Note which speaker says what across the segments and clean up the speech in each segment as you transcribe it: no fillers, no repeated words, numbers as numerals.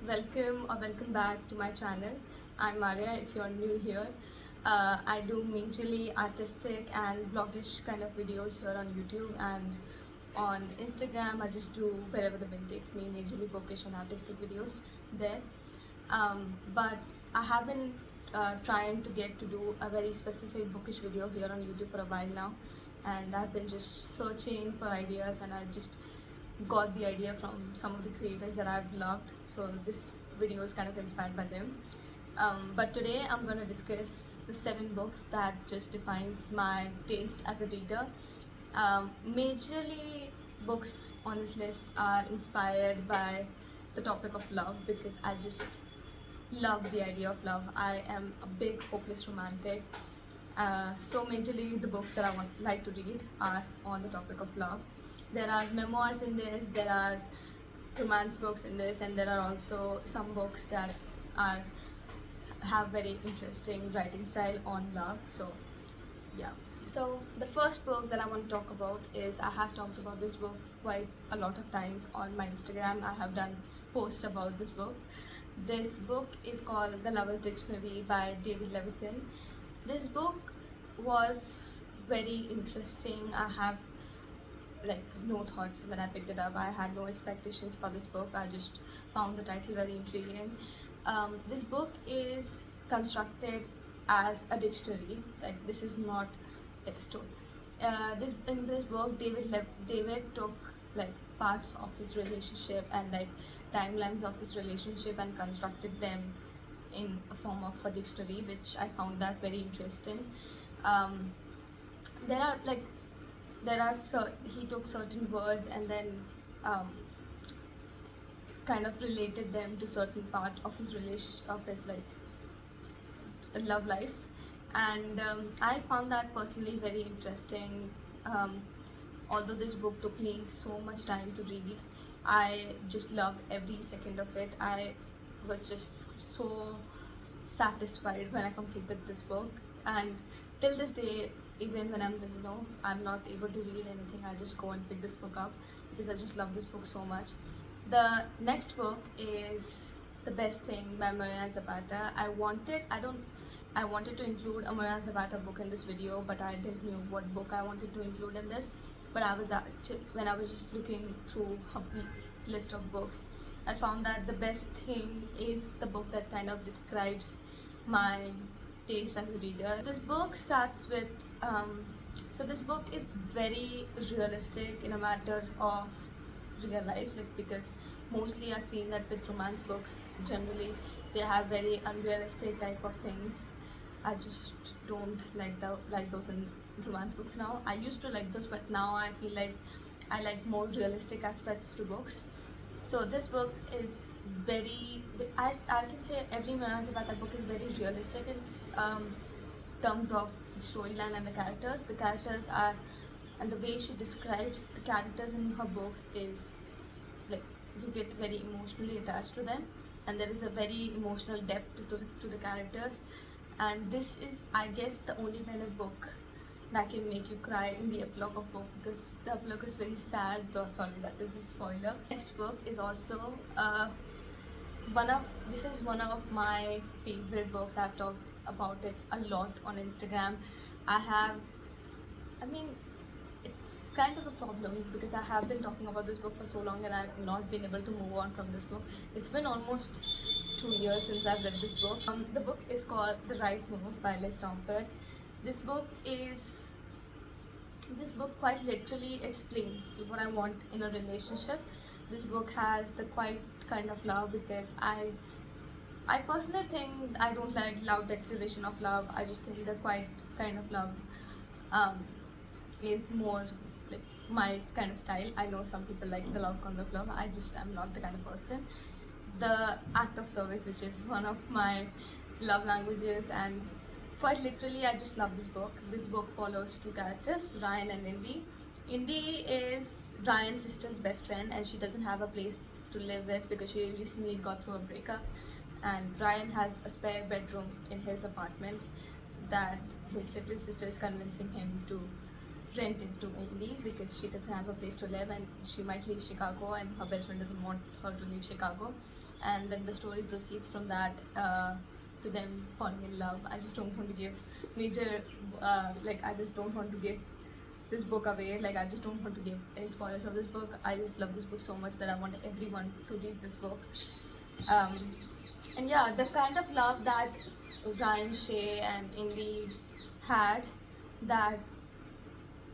Speaker 1: Welcome back to my channel. I'm Maria if you're new here. I do majorly artistic and blogish kind of videos here on YouTube, and on Instagram I just do wherever the wind takes me, majorly bookish and artistic videos there. But I haven't trying to get to do a very specific bookish video here on YouTube for a while now, and I've been just searching for ideas, and I just got the idea from some of the creators that I've loved. So this video is kind of inspired by them. But today I'm going to discuss the 7 books that just defines my taste as a reader. Majorly books on this list are inspired by the topic of love, because I just love the idea of love. I am a big hopeless romantic. So majorly the books that I like to read are on the topic of love. There are memoirs in this, there are romance books in this, and there are also some books that are have very interesting writing style on love. So yeah. So the first book that I want to talk about is, I have talked about this book quite a lot of times on my Instagram. I have done posts about this book. This book is called The Lover's Dictionary by David Levithan. This book was very interesting. I have no thoughts when I picked it up. I had no expectations for this book. I just found the title very intriguing. This book is constructed as a dictionary. Like, this is not like a story. In this book, David took like parts of his relationship and like timelines of his relationship and constructed them in a form of a dictionary, which I found that very interesting. Um, there are like he took certain words and then um, kind of related them to certain part of his relationship, of his love life, and I found that personally very interesting. Although this book took me so much time to read, I just loved every second of it. I was just so satisfied when I completed this book, and till this day, even when I'm not able to read anything, I just go and pick this book up because I just love this book so much. The next book is The Best Thing by Marianne Zapata. I wanted to include a Marianne Zapata book in this video, but I didn't know what book I wanted to include in this. But when I was just looking through her list of books, I found that The Best Thing is the book that kind of describes my taste as a reader. This book starts with so this book is very realistic in a matter of real life, because mostly I've seen that with romance books, generally they have very unrealistic type of things. I just don't like those in romance books now. I used to like those, but now I feel like I like more realistic aspects to books. So this book is very, I can say every Marianne Zapata book is very realistic in terms of storyline and the characters. The characters are, and the way she describes the characters in her books is like, you get very emotionally attached to them, and there is a very emotional depth to the characters. And this is, I guess, the only kind of book that can make you cry in the epilogue of book, because the epilogue is very sad. Though, sorry, that is a spoiler. Next book is also this is one of my favorite books. I've talked about it a lot on Instagram. I mean, it's kind of a problem because I have been talking about this book for so long and I've not been able to move on from this book. It's been almost 2 years since I've read this book. The book is called The Right Move by Liz Tomford. This book quite literally explains what I want in a relationship. This book has the quiet kind of love, because I personally think I don't like loud declaration of love. I just think the quiet kind of love is more like my kind of style. I know some people like the loud kind of love. I just am not the kind of person. The act of service, which is one of my love languages, and quite literally I just love this book. This book follows 2 characters, Ryan and Indy. Indy is Ryan's sister's best friend, and she doesn't have a place to live with because she recently got through a breakup, and Ryan has a spare bedroom in his apartment that his little sister is convincing him to rent it to Indy because she doesn't have a place to live and she might leave Chicago, and her best friend doesn't want her to leave Chicago. and then the story proceeds from that to them falling in love. I just don't want to give major I just don't want to give this book away. Like, I just don't want to give any spoilers of this book. I just love this book so much that I want everyone to read this book. Um, and yeah, the kind of love that Ryan Shea and Indy had, that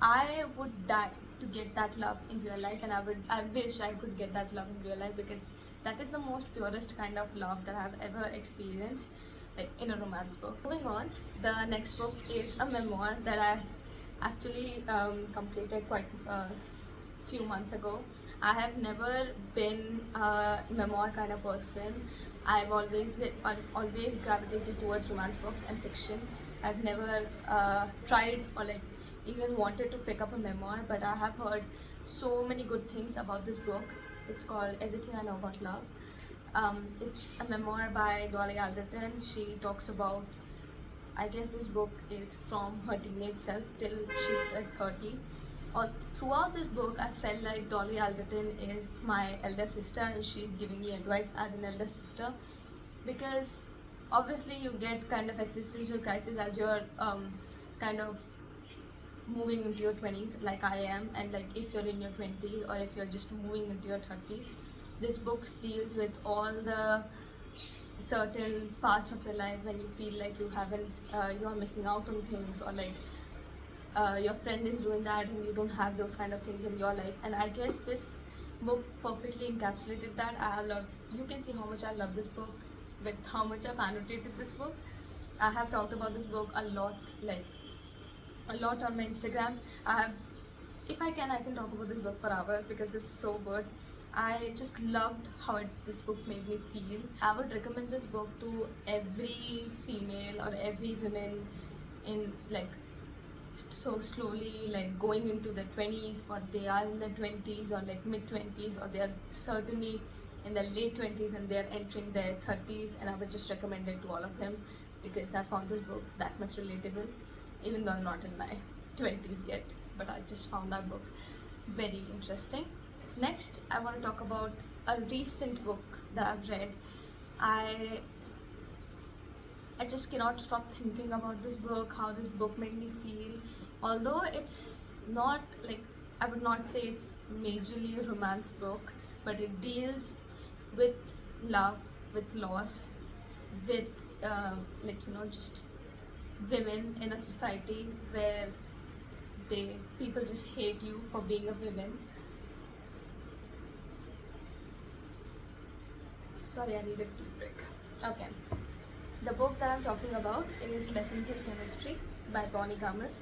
Speaker 1: I would die to get that love in real life, and I wish I could get that love in real life, because that is the most purest kind of love that I've ever experienced, like in a romance book. Moving on, the next book is a memoir that I actually completed quite a few months ago. I have never been a memoir kind of person. I've always gravitated towards romance books and fiction. I've never tried or like even wanted to pick up a memoir, but I have heard so many good things about this book. It's called Everything I Know About Love. It's a memoir by Dolly Alderton. She talks about, I guess this book is from her teenage self till she's 30. Throughout this book, I felt like Dolly Alderton is my elder sister, and she's giving me advice as an elder sister, because obviously you get kind of existential crisis as you're kind of moving into your 20s, like I am, and like if you're in your 20s or if you're just moving into your 30s. This book deals with all the certain parts of your life when you feel like you haven't you are missing out on things, or like your friend is doing that and you don't have those kind of things in your life. And I guess this book perfectly encapsulated that. You can see how much I love this book, with how much I've annotated this book. I have talked about this book a lot on my Instagram. If I can talk about this book for hours, because it's so good. I just loved how this book made me feel. I would recommend this book to every female or every woman in like so slowly like going into their 20s, or they are in their 20s or like mid 20s, or they are certainly in their late 20s and they are entering their 30s. And I would just recommend it to all of them, because I found this book that much relatable, even though I'm not in my 20s yet, but I just found that book very interesting. Next, I want to talk about a recent book that I've read. I just cannot stop thinking about this book, how this book made me feel. Although it's not like, I would not say it's majorly a romance book, but it deals with love, with loss, with just women in a society where people just hate you for being a woman. Sorry, I need a tea break. Okay. The book that I'm talking about is Lessons in Chemistry by Bonnie Garmus.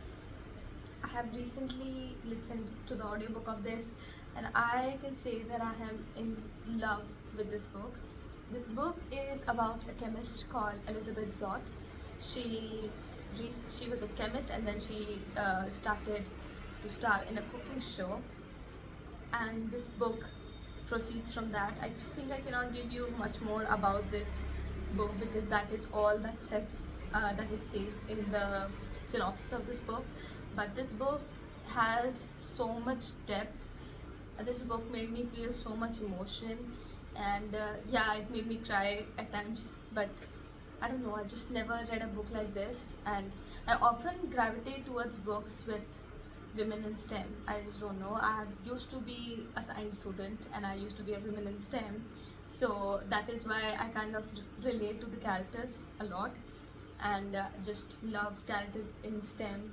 Speaker 1: I have recently listened to the audiobook of this, and I can say that I am in love with this book. This book is about a chemist called Elizabeth Zott. She was a chemist, and then she started to star in a cooking show, and this book proceeds from that. I just think I cannot give you much more about this book, because that is all that it says in the synopsis of this book. But this book has so much depth. This book made me feel so much emotion, and it made me cry at times, but I don't know, I just never read a book like this. And I often gravitate towards books with women in STEM. I just don't know, I used to be a science student and I used to be a woman in STEM, so that is why I kind of relate to the characters a lot, and just love characters in STEM.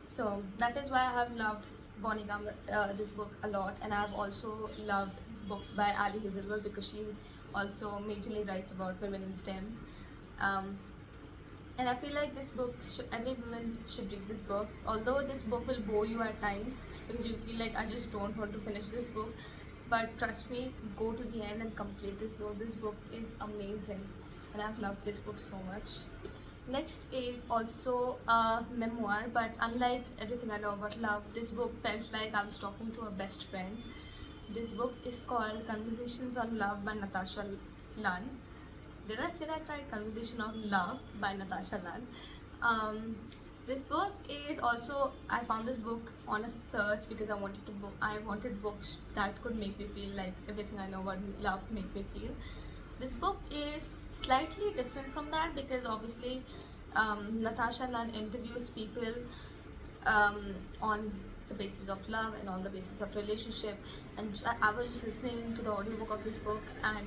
Speaker 1: So that is why I have loved Bonnie Garmus, this book a lot. And I have also loved books by Ali Hazelwood, because she also majorly writes about women in STEM. And I feel like this book, every woman should read this book. Although this book will bore you at times, because you feel like, I just don't want to finish this book. But trust me, go to the end and complete this book. This book is amazing, and I've loved this book so much. Next is also a memoir, but unlike Everything I Know About Love, this book felt like I was talking to a best friend. This book is called Conversations on Love by Natasha Lunn. Did I say that right? Conversation of Love by Natasha Lunn. This book is also, I found this book on a search because I wanted books that could make me feel like Everything I Know About Love made me feel. This book is slightly different from that because obviously Natasha Nunn interviews people on the basis of love and on the basis of relationship, and I was just listening to the audiobook of this book, and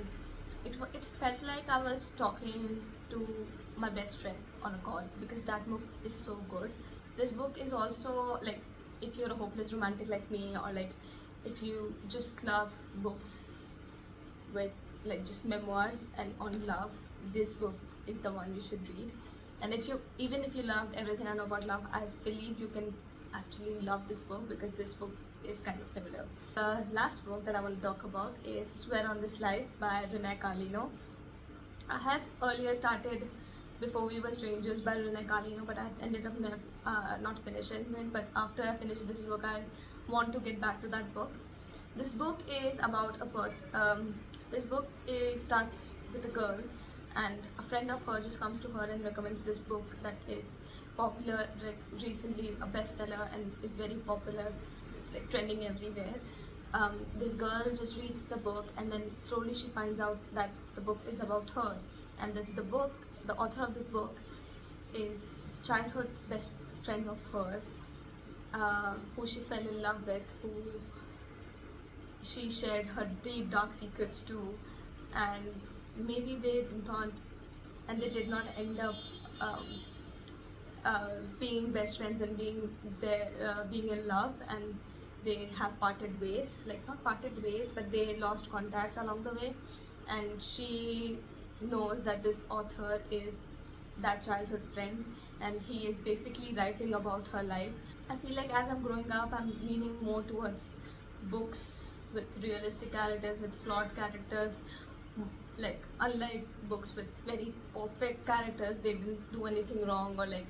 Speaker 1: it felt like I was talking to my best friend on a call because that book is so good. This book is also like, if you're a hopeless romantic like me, or like if you just love books with like just memoirs and on love, this book is the one you should read. And if you, even if you loved Everything I Know About Love, I believe you can actually love this book because this book is kind of similar. The last book that I want to talk about is Swear on This Life by Renee Carlino. I had earlier started Before We Were Strangers by Renee Carlino, but I ended up not finishing it. But after I finished this book, I want to get back to that book. This book is about a person. Starts with a girl, and a friend of hers just comes to her and recommends this book that is popular, recently a bestseller, and is very popular. It's like trending everywhere. This girl just reads the book, and then slowly she finds out that the book is about her, and that the author of the book is the childhood best friend of hers, who she fell in love with, who she shared her deep dark secrets to, and maybe they did not end up being best friends and being in love, and they have parted ways, like not parted ways, but they lost contact along the way. And she knows that this author is that childhood friend, and he is basically writing about her life. I feel like as I'm growing up, I'm leaning more towards books with realistic characters, with flawed characters. Like, unlike books with very perfect characters, they didn't do anything wrong, or like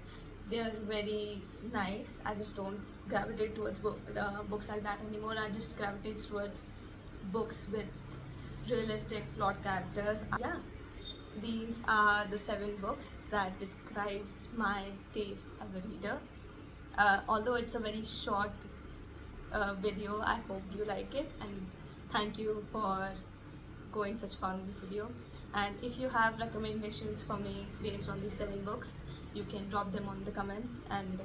Speaker 1: they are very nice. I just don't gravitate towards books like that anymore. I just gravitate towards books with realistic flawed characters. Yeah, these are the 7 books that describes my taste as a reader. Although it's a very short video, I hope you like it, and thank you for going such far in this video. And if you have recommendations for me based on these 7 books, you can drop them on the comments. And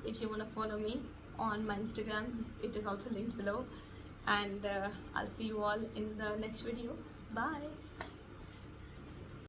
Speaker 1: if you want to follow me on my Instagram, it is also linked below. And I'll see you all in the next video. Bye.